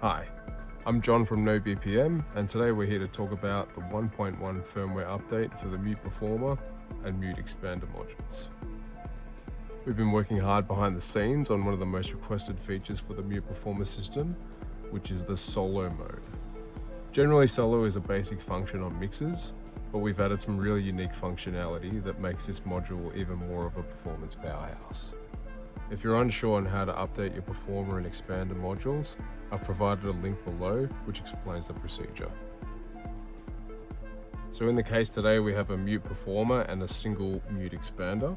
Hi, I'm John from NoBPM, and today we're here to talk about the 1.1 firmware update for the Mute Performer and Mute Expander modules. We've been working hard behind the scenes on one of the most requested features for the Mute Performer system, which is the Solo mode. Generally, Solo is a basic function on mixers, but we've added some really unique functionality that makes this module even more of a performance powerhouse. If you're unsure on how to update your Performer and Expander modules, I've provided a link below which explains the procedure. So in the case today, we have a Mute Performer and a single Mute Expander.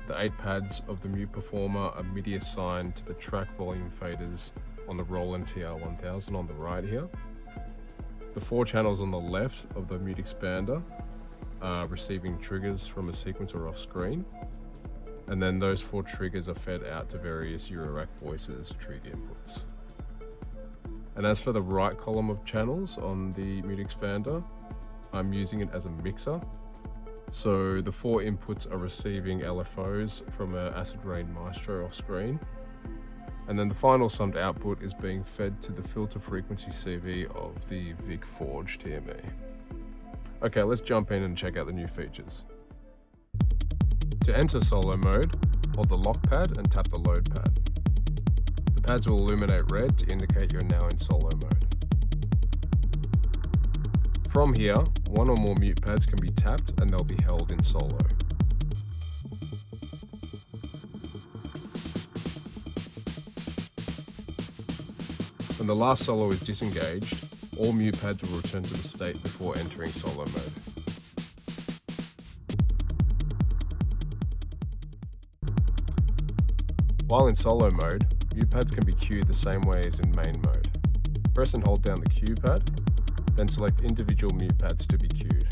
The 8 pads of the Mute Performer are MIDI assigned to the track volume faders on the Roland TR1000 on the right here. The 4 channels on the left of the Mute Expander are receiving triggers from a sequencer off screen. And then those 4 triggers are fed out to various Eurorack voices trig inputs. And as for the right column of channels on the Mute Expander, I'm using it as a mixer. So the 4 inputs are receiving LFOs from an Acid Rain Maestro off screen. And then the final summed output is being fed to the filter frequency CV of the Vic Forge TME. Okay, let's jump in and check out the new features. To enter Solo mode, hold the lock pad and tap the load pad. The pads will illuminate red to indicate you're now in Solo mode. From here, 1 or more mute pads can be tapped and they'll be held in Solo. When the last Solo is disengaged, all mute pads will return to the state before entering Solo mode. While in Solo mode, mute pads can be cued the same way as in main mode. Press and hold down the cue pad, then select individual mute pads to be cued.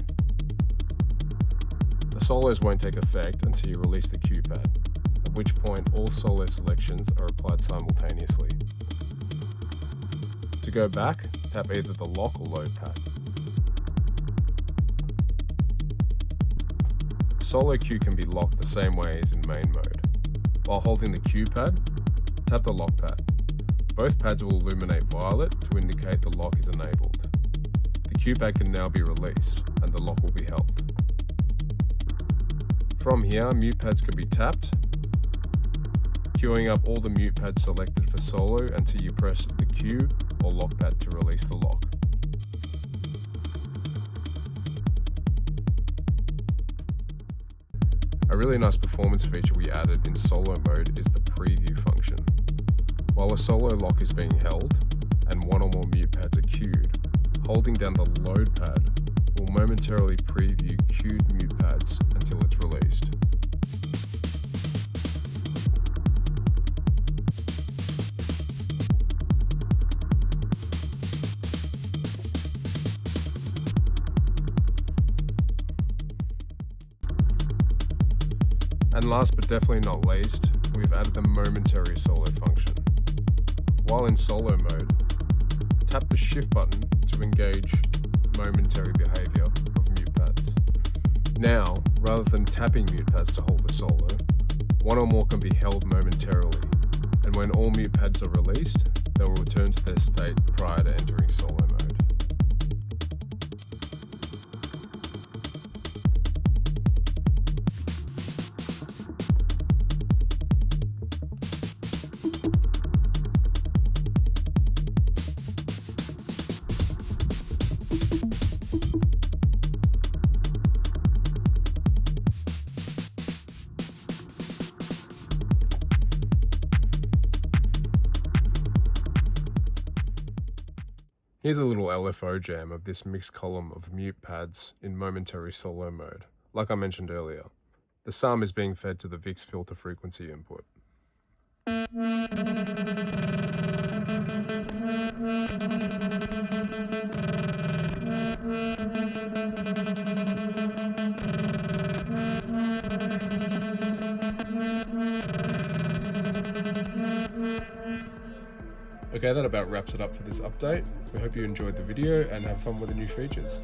The solos won't take effect until you release the cue pad, at which point all solo selections are applied simultaneously. To go back, tap either the lock or load pad. The solo cue can be locked the same way as in main mode. While holding the cue pad, tap the lock pad. Both pads will illuminate violet to indicate the lock is enabled. The cue pad can now be released and the lock will be held. From here, mute pads can be tapped, queuing up all the mute pads selected for Solo until you press the cue or lock pad to release the lock. A really nice performance feature we added in Solo mode is the preview function. While a Solo lock is being held and 1 or more mute pads are cued, holding down the load pad will momentarily preview cued mute pads until it's released. And last but definitely not least, we've added the Momentary Solo function. While in Solo mode, tap the Shift button to engage momentary behavior of mute pads. Now, rather than tapping mute pads to hold the Solo, 1 or more can be held momentarily, and when all mute pads are released, they will return to their state prior to entering Solo mode. Here's a little LFO jam of this mixed column of mute pads in Momentary Solo mode. Like I mentioned earlier, the sum is being fed to the VIX filter frequency input. Okay, that about wraps it up for this update. We hope you enjoyed the video and have fun with the new features.